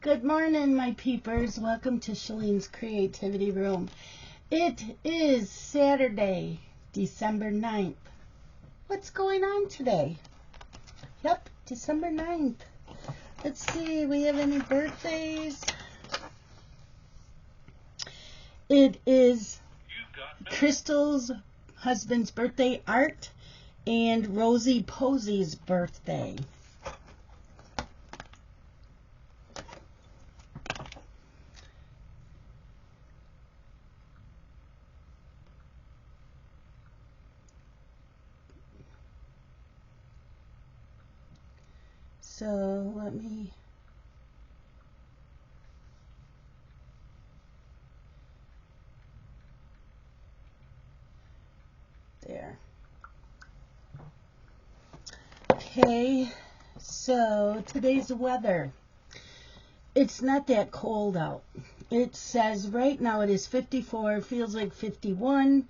Good morning, my peepers. Welcome to Shalene's Creativity Room. It is Saturday, December 9th. What's going on today? Yep, December 9th. Let's see, we have any birthdays? It is Crystal's husband's birthday, Art, and Rosie Posey's birthday. So let me there. Okay, so today's weather. It's not that cold out. It says right now it is 54, feels like 51.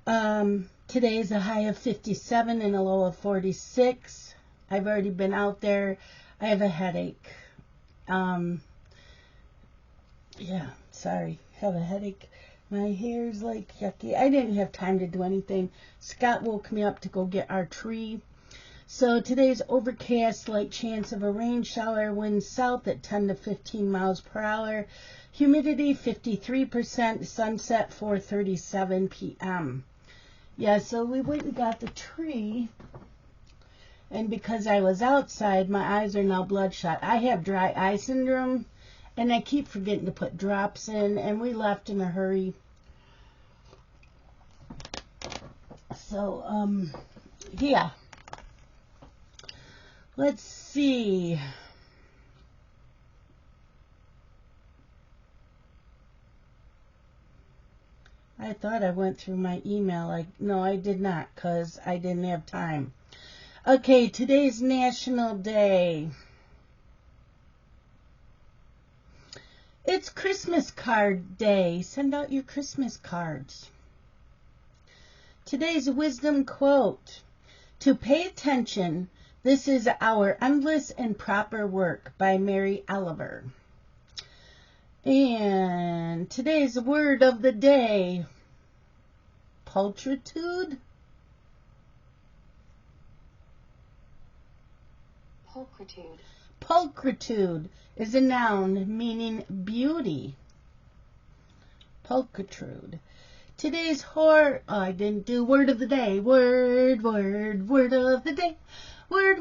Today is a high of 57 and a low of 46. I've already been out there. I have a headache. Yeah, sorry. Have a headache. My hair's like yucky. I didn't have time to do anything. Scott woke me up to go get our tree. So today's overcast, slight chance of a rain shower, wind south at 10 to 15 miles per hour. Humidity 53%, sunset 4:37 p.m. Yeah, so we went and got the tree. And because I was outside, my eyes are now bloodshot. I have dry eye syndrome, and I keep forgetting to put drops in, and we left in a hurry. So, yeah. Let's see. I thought I went through my email. No, I did not, because I didn't have time. Okay, today's National Day. It's Christmas card day. Send out your Christmas cards. Today's wisdom quote. To pay attention, this is our endless and proper work, by Mary Oliver. And today's word of the day. Pulchritude. Pulchritude. Pulchritude is a noun meaning beauty. Pulchritude. Today's I didn't do word of the day. Word of the day. Word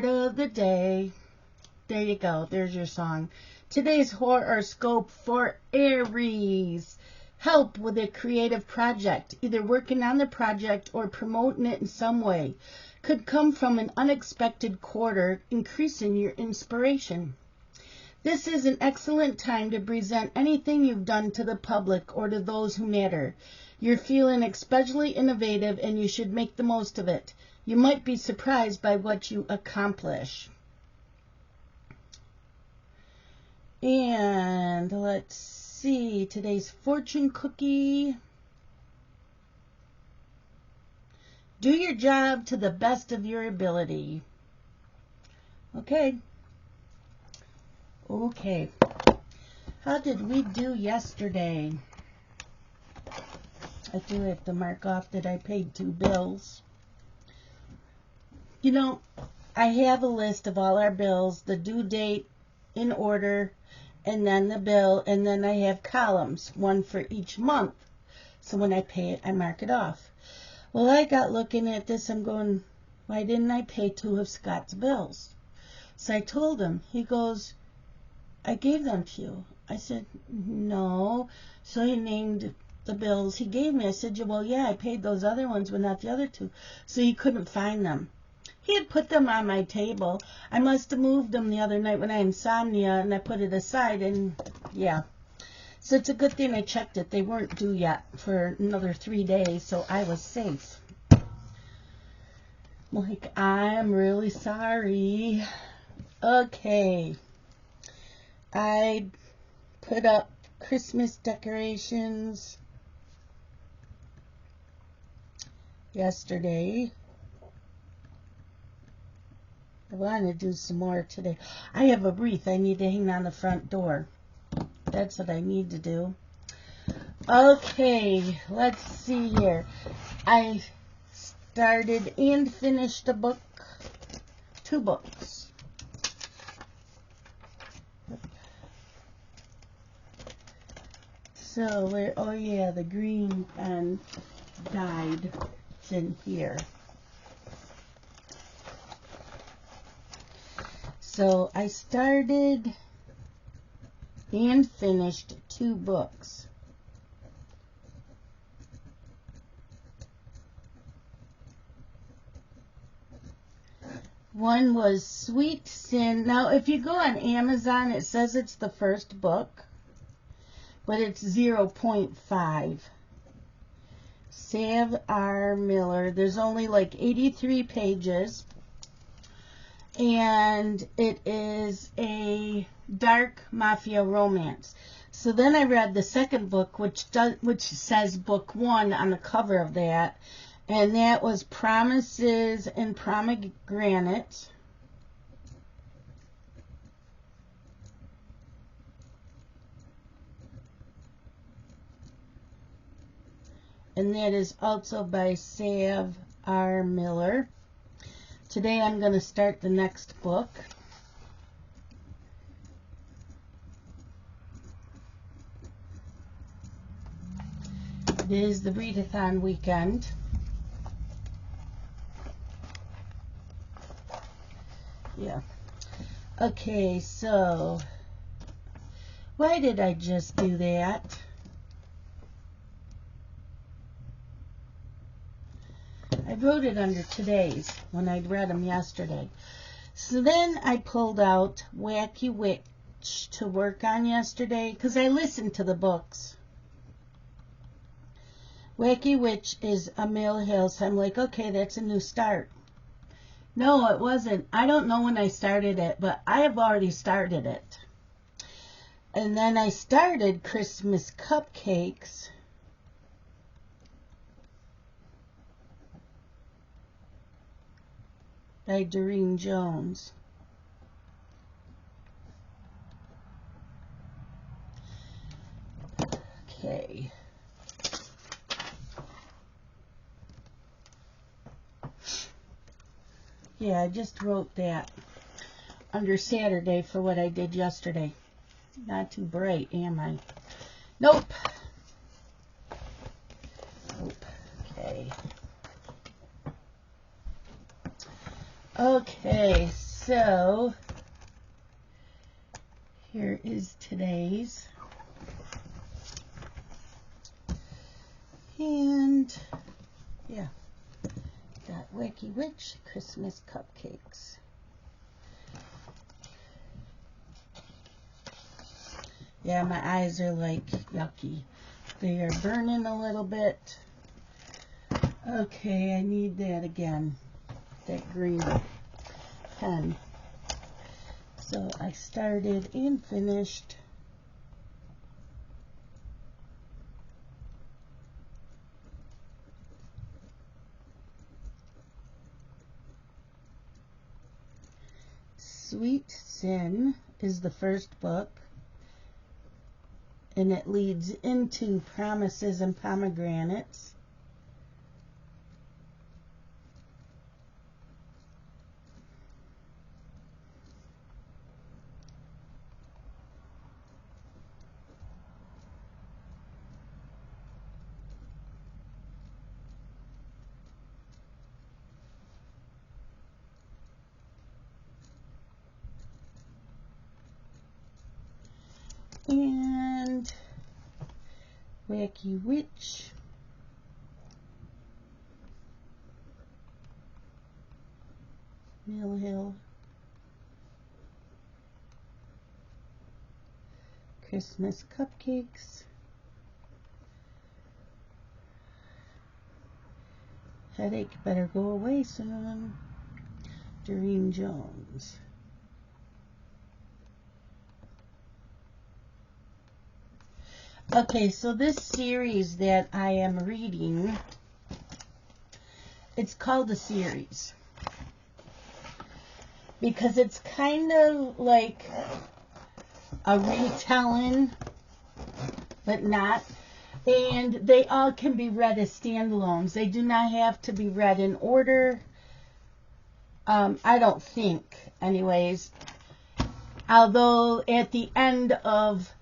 of the day. There you go. There's your song. Today's horoscope for Aries. Help with a creative project, either working on the project or promoting it in some way. Could come from an unexpected quarter, increasing your inspiration. This is an excellent time to present anything you've done to the public or to those who matter. You're feeling especially innovative and you should make the most of it. You might be surprised by what you accomplish. And let's see, today's fortune cookie. Do your job to the best of your ability. Okay. How did we do yesterday? I do have to mark off that I paid 2 bills. You know, I have a list of all our bills, the due date in order, and then the bill, and then I have columns, one for each month. So when I pay it, I mark it off. Well, I got looking at this, I'm going, why didn't I pay 2 of Scott's bills? So I told him. He goes, I gave them to you. I said, no. So he named the bills he gave me. I said, well, yeah, I paid those other ones, but not the other 2. So he couldn't find them. He had put them on my table. I must have moved them the other night when I had insomnia, and I put it aside, and yeah. So it's a good thing I checked it. They weren't due yet for another 3 days, so I was safe. Like, I'm really sorry. Okay. I put up Christmas decorations yesterday. I want to do some more today. I have a wreath I need to hang on the front door. That's what I need to do. Okay, let's see here. I started and finished a book. 2 books. So, oh yeah, the green pen died. It's in here. So, I started and finished 2 books. One was Sweet Sin. Now, if you go on Amazon, it says it's the first book, but it's 0.5. Sav R. Miller. There's only like 83 pages, and it is a dark mafia romance. So then I read the second book, which says book 1 on the cover of that. And that was Promises and Pomegranate. And that is also by Sav R. Miller. Today I'm going to start the next book. It is the readathon weekend. Yeah. Okay, so why did I just do that? I wrote it under today's when I'd read them yesterday. So then I pulled out Wacky Witch to work on yesterday because I listened to the books. Wacky Witch is a Mill Hill, so I'm like, okay, that's a new start. No, it wasn't. I don't know when I started it, but I have already started it. And then I started Christmas Cupcakes. By Doreen Jones. Okay. Yeah, I just wrote that under Saturday for what I did yesterday. Not too bright, am I? Nope. Nope. Okay. Okay, so here is today's. And yeah. Got Wacky Witch Christmas Cupcakes. Yeah, my eyes are like yucky. They are burning a little bit. Okay, I need that again. That green pen. So I started and finished Sweet Sin is the first book, and it leads into Promises and Pomegranates. And Wacky Witch. Mill Hill. Christmas Cupcakes. Headache better go away soon. Doreen Jones. Okay, so this series that I am reading, it's called a series because it's kind of like a retelling, but not. And they all can be read as standalones. They do not have to be read in order. I don't think, anyways. Although at the end of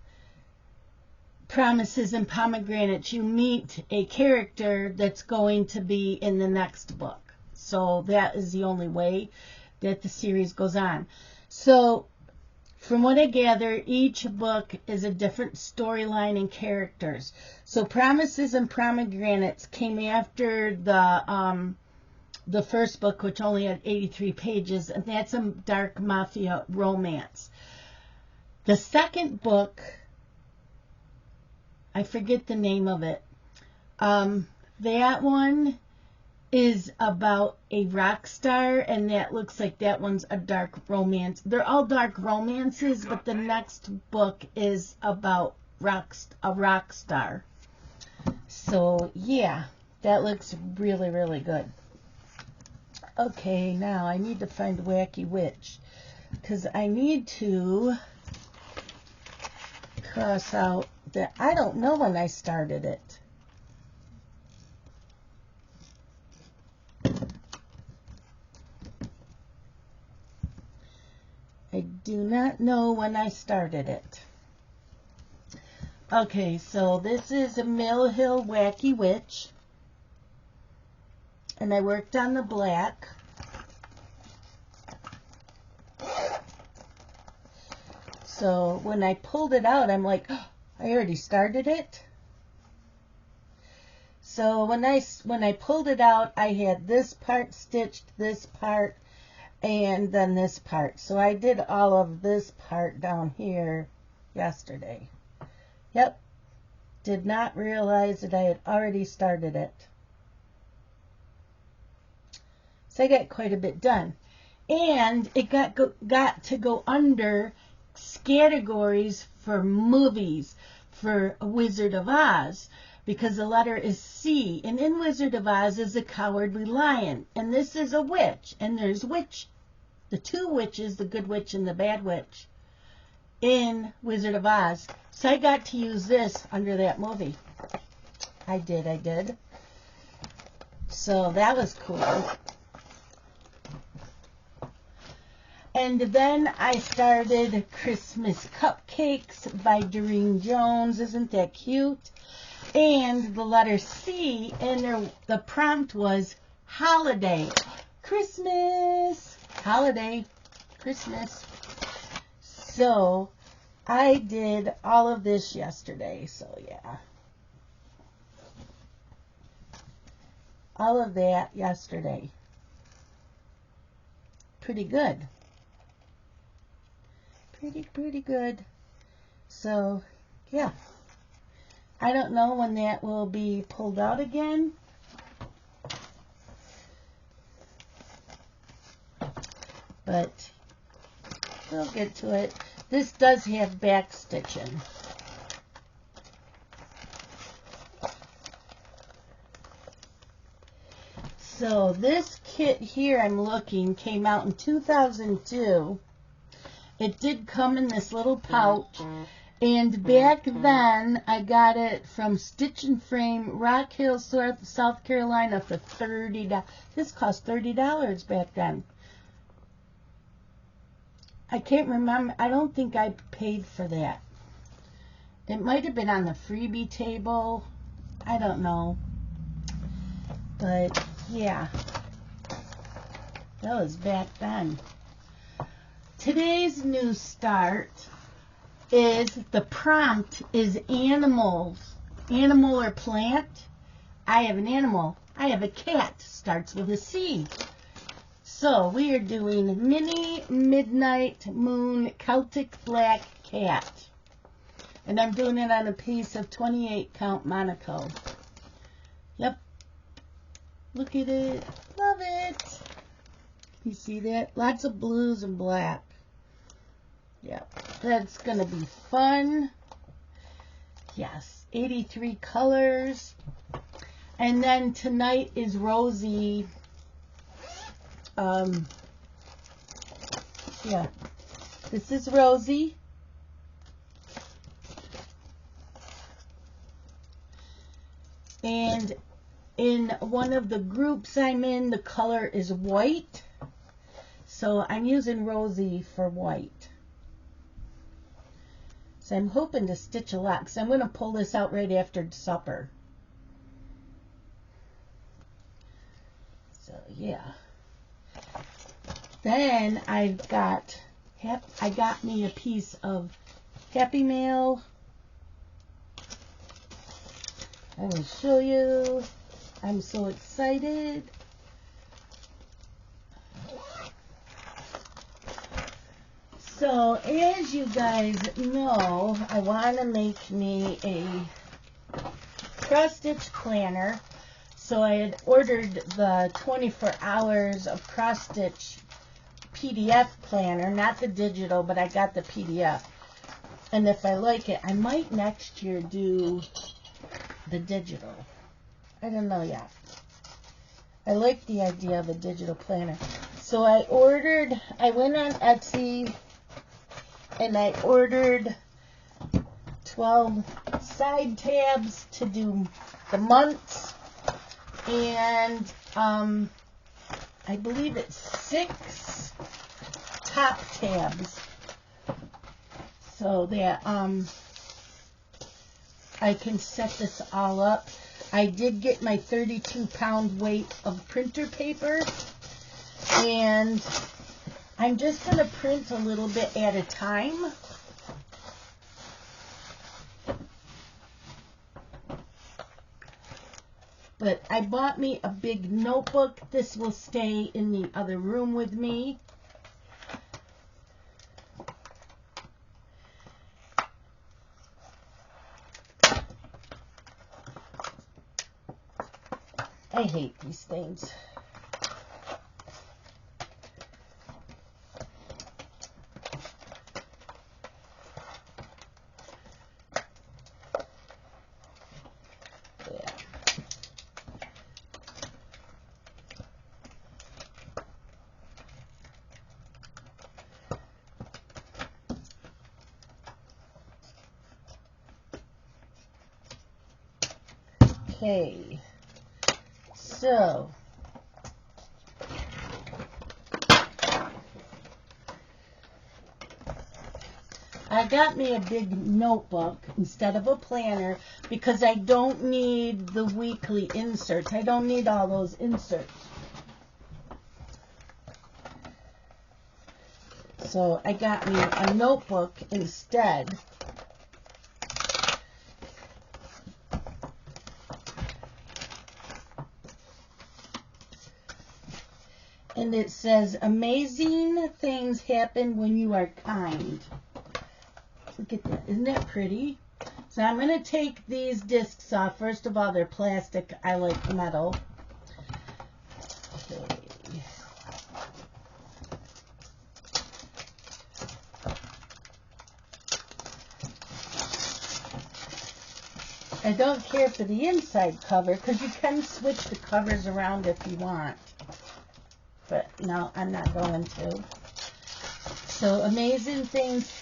Promises and Pomegranates, you meet a character that's going to be in the next book. So that is the only way that the series goes on. So from what I gather, each book is a different storyline and characters. So Promises and Pomegranates came after the first book, which only had 83 pages, and that's a dark mafia romance. The second book, I forget the name of it. That one is about a rock star, and that looks like that one's a dark romance. They're all dark romances, but the next book is about a rock star. So yeah, that looks really, really good. Okay, now I need to find Wacky Witch, because I need to cross out that I don't know when I started it. I do not know when I started it. Okay, so this is a Mill Hill Wacky Witch. And I worked on the black. So when I pulled it out, I'm like, oh, I already started it. So when I pulled it out, I had this part stitched, this part, and then this part. So I did all of this part down here yesterday. Yep. Did not realize that I had already started it. So I got quite a bit done. And it got to go under categories for movies for Wizard of Oz, because the letter is C. And in Wizard of Oz is the Cowardly Lion. And this is a witch. And there's the two witches, the good witch and the bad witch, in Wizard of Oz. So I got to use this under that movie. I did. So that was cool. And then I started Christmas Cupcakes by Doreen Jones. Isn't that cute? And the letter C, and the prompt was holiday. Christmas. Holiday. Christmas. So I did all of this yesterday. So yeah. All of that yesterday. Pretty good. Pretty good. So, yeah. I don't know when that will be pulled out again. But we'll get to it. This does have back stitching. So this kit here I'm looking came out in 2002. It did come in this little pouch, and back then I got it from Stitch and Frame, Rock Hill, South Carolina for $30. This cost $30 back then. I can't remember. I don't think I paid for that. It might have been on the freebie table. I don't know. But yeah, that was back then. Today's new start is the prompt is animals. Animal or plant? I have an animal. I have a cat. Starts with a C. So we are doing Mini Midnight Moon Celtic Black Cat. And I'm doing it on a piece of 28 count Monaco. Yep. Look at it. Love it. You see that? Lots of blues and black. Yep. That's going to be fun. Yes. 83 colors. And then tonight is Rosie Yeah. This is Rosie. And in one of the groups I'm in, the color is white. So I'm using Rosie for white. So I'm hoping to stitch a lot because I'm going to pull this out right after supper. So yeah. Then I got me a piece of Happy Mail. I will show you. I'm so excited. So, as you guys know, I want to make me a cross-stitch planner. So I had ordered the 24 hours of cross-stitch PDF planner, not the digital, but I got the PDF. And if I like it, I might next year do the digital. I don't know yet. I like the idea of a digital planner. So I went on Etsy and I ordered 12 side tabs to do the months. And I believe it's 6 top tabs. So that I can set this all up. I did get my 32-pound weight of printer paper, and I'm just going to print a little bit at a time. But I bought me a big notebook. This will stay in the other room with me. I hate these things. Yeah. Okay. So, I got me a big notebook instead of a planner because I don't need the weekly inserts. I don't need all those inserts. So I got me a notebook instead. And it says, amazing things happen when you are kind. Look at that. Isn't that pretty? So I'm going to take these discs off. First of all, they're plastic. I like metal. Okay. I don't care for the inside cover because you can switch the covers around if you want. But no, I'm not going to. So amazing things.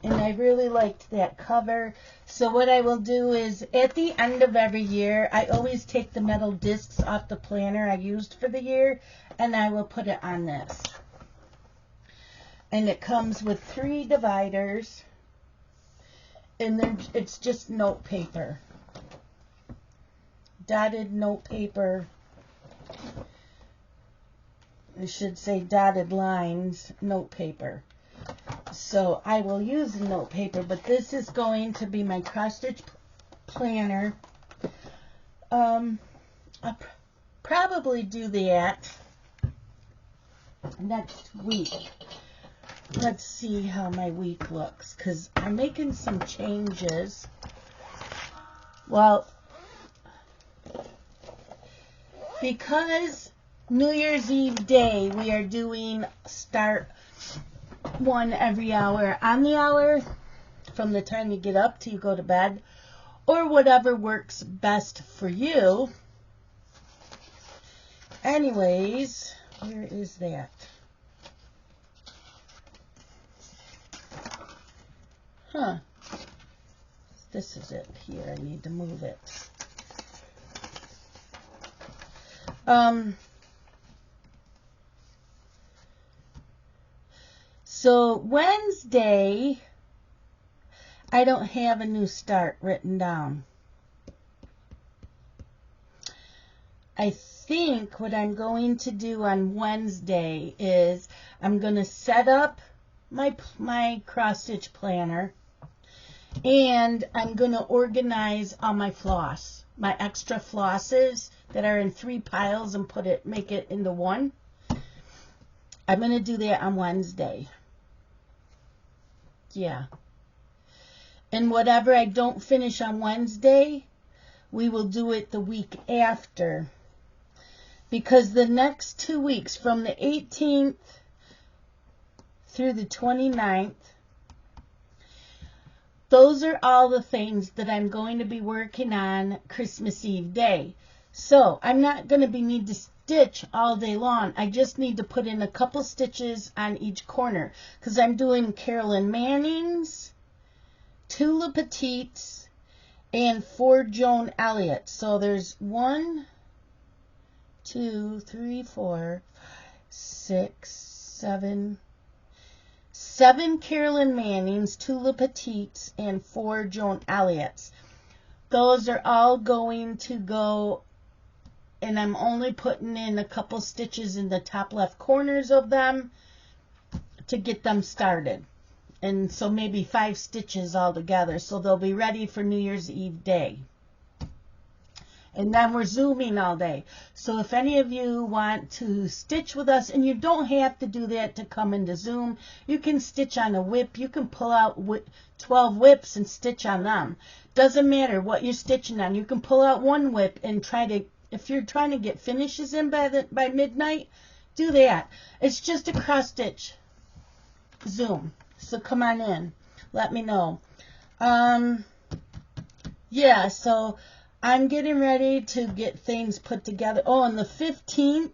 And I really liked that cover. So what I will do is at the end of every year, I always take the metal discs off the planner I used for the year, and I will put it on this. And it comes with 3 dividers, and then it's just note paper. Dotted note paper. I should say dotted lines note paper. So I will use note paper, but this is going to be my cross-stitch planner. I'll probably do that next week. Let's see how my week looks, because I'm making some changes. Well, because New Year's Eve day, we are doing start one every hour on the hour from the time you get up till you go to bed, or whatever works best for you. Anyways, where is that? Huh. This is it here. I need to move it. So Wednesday, I don't have a new start written down. I think what I'm going to do on Wednesday is I'm going to set up my cross stitch planner, and I'm going to organize all my floss, my extra flosses that are in 3 piles, and make it into one. I'm going to do that on Wednesday. Yeah. And whatever I don't finish on Wednesday, we will do it the week after. Because the next 2 weeks, from the 18th through the 29th, those are all the things that I'm going to be working on Christmas Eve day. So I'm not going to need to stitch all day long. I just need to put in a couple stitches on each corner, because I'm doing Carolyn Manning's, 2 Le Petites, and 4 Joan Elliott. So there's 1, 2, 3, 4, 5, 6, 7 Carolyn Mannings, 2 Le Petites, and 4 Joan Elliott's. Those are all going to go, and I'm only putting in a couple stitches in the top left corners of them to get them started. And so maybe 5 stitches altogether. So they'll be ready for New Year's Eve day. And then we're Zooming all day. So if any of you want to stitch with us, and you don't have to do that to come into Zoom, you can stitch on a whip. You can pull out 12 whips and stitch on them. Doesn't matter what you're stitching on. You can pull out 1 whip and try to, if you're trying to get finishes in by midnight, do that. It's just a cross stitch Zoom. So come on in. Let me know. Yeah, so I'm getting ready to get things put together. Oh, on the 15th,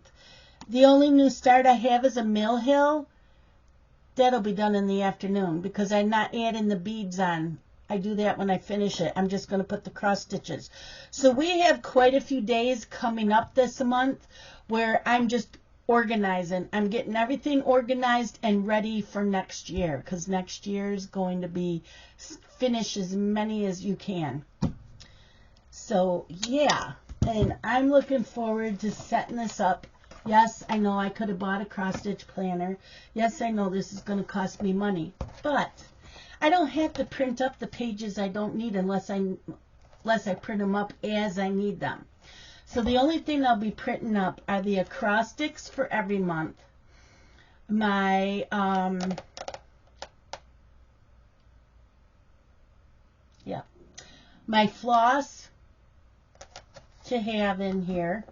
the only new start I have is a Mill Hill. That'll be done in the afternoon because I'm not adding the beads on. I do that when I finish it. I'm just going to put the cross stitches. So we have quite a few days coming up this month where I'm just organizing. I'm getting everything organized and ready for next year, because next year is going to be finish as many as you can. So yeah, and I'm looking forward to setting this up. Yes, I know I could have bought a cross stitch planner. Yes, I know this is going to cost me money, but I don't have to print up the pages I don't need unless I print them up as I need them. So the only thing I'll be printing up are the acrostics for every month, my my floss to have in here,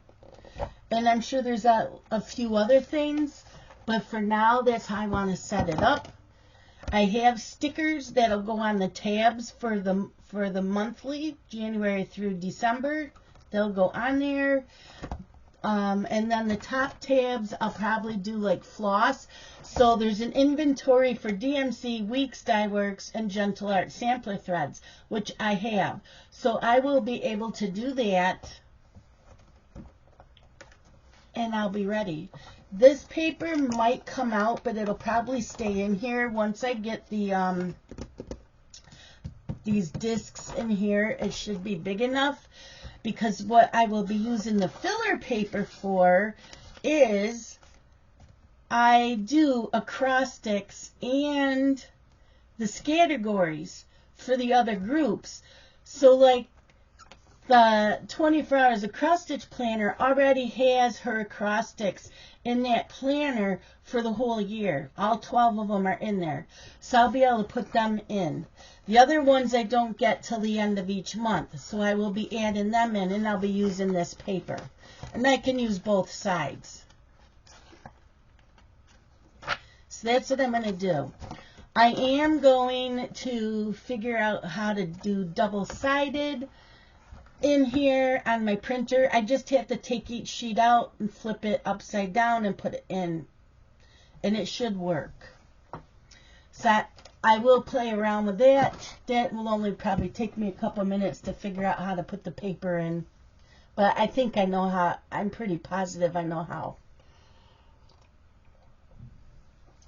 and I'm sure there's a few other things, but for now that's how I want to set it up. I have stickers that'll go on the tabs for the monthly, January through December. They'll go on there. And then the top tabs, I'll probably do like floss. So there's an inventory for DMC, Weeks Dye Works, and Gentle Art sampler threads, which I have. So I will be able to do that, and I'll be ready. This paper might come out, but it'll probably stay in here once I get the these discs in here. It should be big enough, because what I will be using the filler paper for is I do acrostics and the categories for the other groups. So like the 24 Hours Across Stitch Planner already has her acrostics in that planner for the whole year. All 12 of them are in there. So I'll be able to put them in. The other ones I don't get till the end of each month. So I will be adding them in, and I'll be using this paper. And I can use both sides. So that's what I'm going to do. I am going to figure out how to do double-sided in here on my printer. I just have to take each sheet out and flip it upside down and put it in, and it should work. So I will play around with that. That will only probably take me a couple minutes to figure out how to put the paper in. But I think I know how. I'm pretty positive I know how.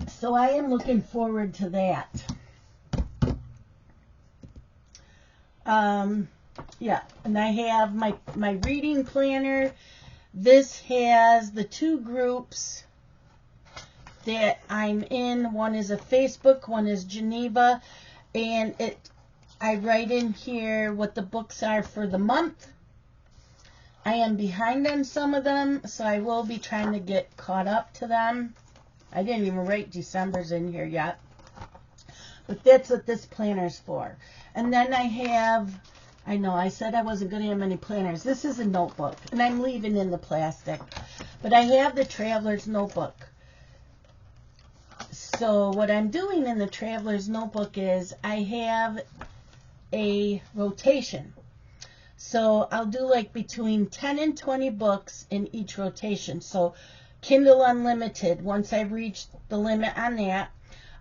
So I am looking forward to that. Yeah, and I have my reading planner. This has the 2 groups that I'm in. One is a Facebook, one is Geneva, and I write in here what the books are for the month. I am behind on some of them, so I will be trying to get caught up to them. I didn't even write December's in here yet. But that's what this planner's for. And then I know I said I wasn't going to have many planners. This is a notebook, and I'm leaving in the plastic. But I have the Traveler's Notebook. So what I'm doing in the Traveler's Notebook is I have a rotation. So I'll do like between 10 and 20 books in each rotation. So Kindle Unlimited, once I reach the limit on that,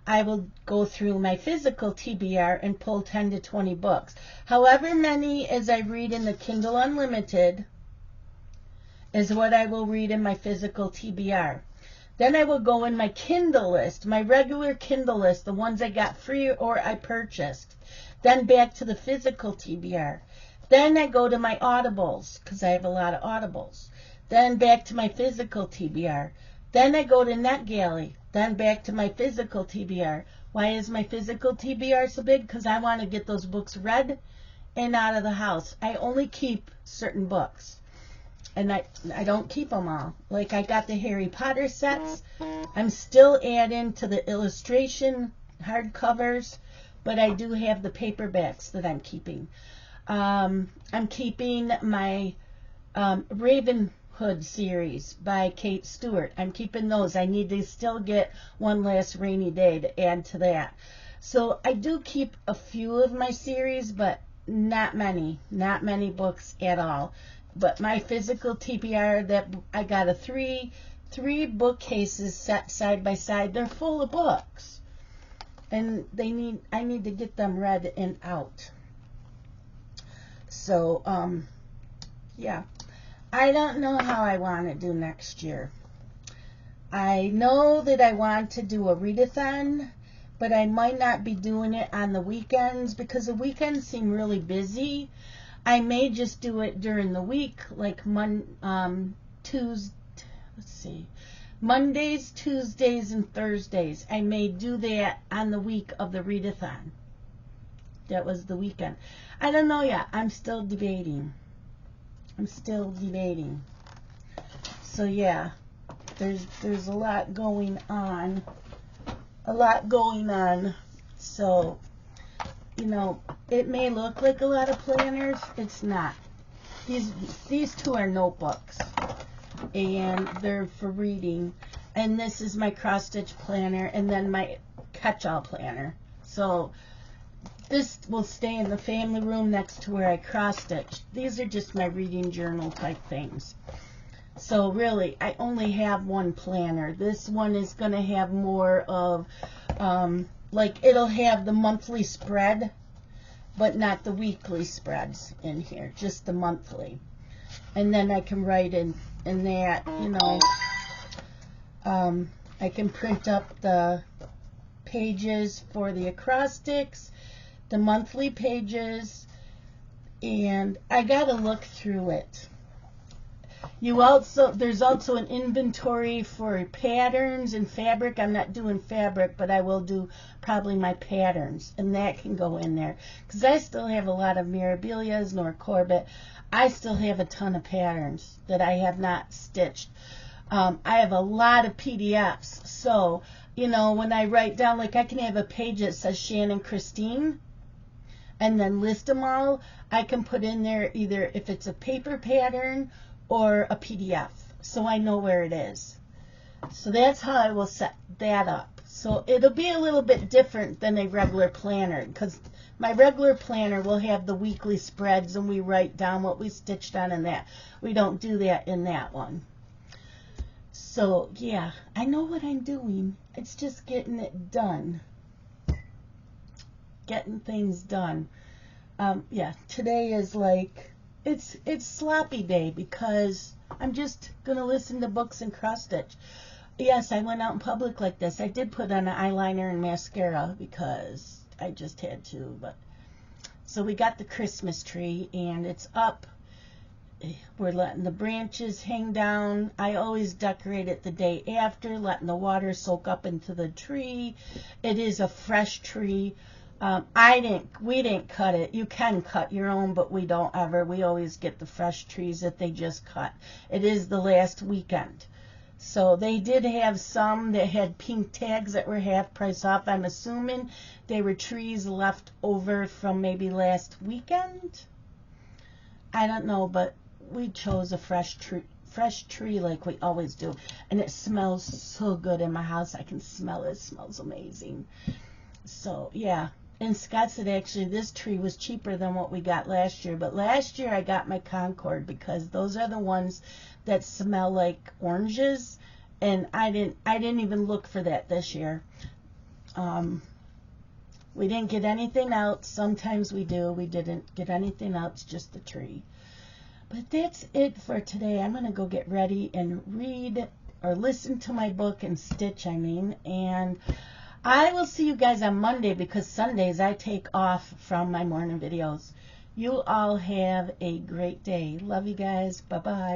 I will go through my physical TBR and pull 10 to 20 books. However many as I read in the Kindle Unlimited is what I will read in my physical TBR. Then I will go in my Kindle list, my regular Kindle list, the ones I got free or I purchased. Then back to the physical TBR. Then I go to my Audibles, because I have a lot of Audibles. Then back to my physical TBR. Then I go to NetGalley. Then back to my physical TBR. Why is my physical TBR so big? Because I want to get those books read and out of the house. I only keep certain books. And I don't keep them all. Like I got the Harry Potter sets. I'm still adding to the illustration hardcovers. But I do have the paperbacks that I'm keeping. I'm keeping my Ravenhood series by Kate Stewart. I'm keeping those. I need to still get One Last Rainy Day to add to that. So I do keep a few of my series, but not many books at all. But my physical TBR, that I got a three bookcases set side by side. They're full of books, and I need to get them read and out. So yeah, I don't know how I want to do next year. I know that I want to do a readathon, but I might not be doing it on the weekends because the weekends seem really busy. I may just do it during the week, like Mondays, Tuesdays, and Thursdays. I may do that on the week of the readathon. That was the weekend. I don't know yet. I'm still debating. So yeah, there's a lot going on. So, you know, it may look like a lot of planners. It's not. These 2 are notebooks, and they're for reading. And this is my cross-stitch planner, and then my catch-all planner. So this will stay in the family room next to where I cross-stitch. These are just my reading journal type things. So really, I only have one planner. This one is going to have more of, like it'll have the monthly spread, but not the weekly spreads in here, just the monthly. And then I can write in that, you know, I can print up the pages for the acrostics, the monthly pages, and I got to look through it. There's also an inventory for patterns and fabric. I'm not doing fabric, but I will do probably my patterns, and that can go in there because I still have a lot of Mirabilias, nor Corbett. I still have a ton of patterns that I have not stitched. I have a lot of PDFs, so you know, when I write down, like I can have a page that says Shannon Christine and then list them all. I can put in there either if it's a paper pattern or a PDF, so I know where it is. So that's how I will set that up. So it'll be a little bit different than a regular planner, because my regular planner will have the weekly spreads and we write down what we stitched on in that. We don't do that in that one. So yeah, I know what I'm doing. It's just getting it done. getting things done. Yeah, today is like, it's sloppy day because I'm just going to listen to books and cross stitch. Yes, I went out in public like this. I did put on an eyeliner and mascara because I just had to. But so we got the Christmas tree and it's up. We're letting the branches hang down. I always decorate it the day after, letting the water soak up into the tree. It is a fresh tree. We didn't cut it. You can cut your own, but we don't ever. We always get the fresh trees that they just cut. It is the last weekend. So they did have some that had pink tags that were half price off. I'm assuming they were trees left over from maybe last weekend. I don't know, but we chose a fresh tree like we always do. And it smells so good in my house. I can smell it. It smells amazing. So, yeah. And Scott said actually this tree was cheaper than what we got last year. But last year I got my Concord because those are the ones that smell like oranges. And I didn't even look for that this year. We didn't get anything else. Sometimes we do. We didn't get anything else, just the tree. But that's it for today. I'm going to go get ready and read or listen to my book and stitch, and I will see you guys on Monday because Sundays I take off from my morning videos. You all have a great day. Love you guys. Bye-bye.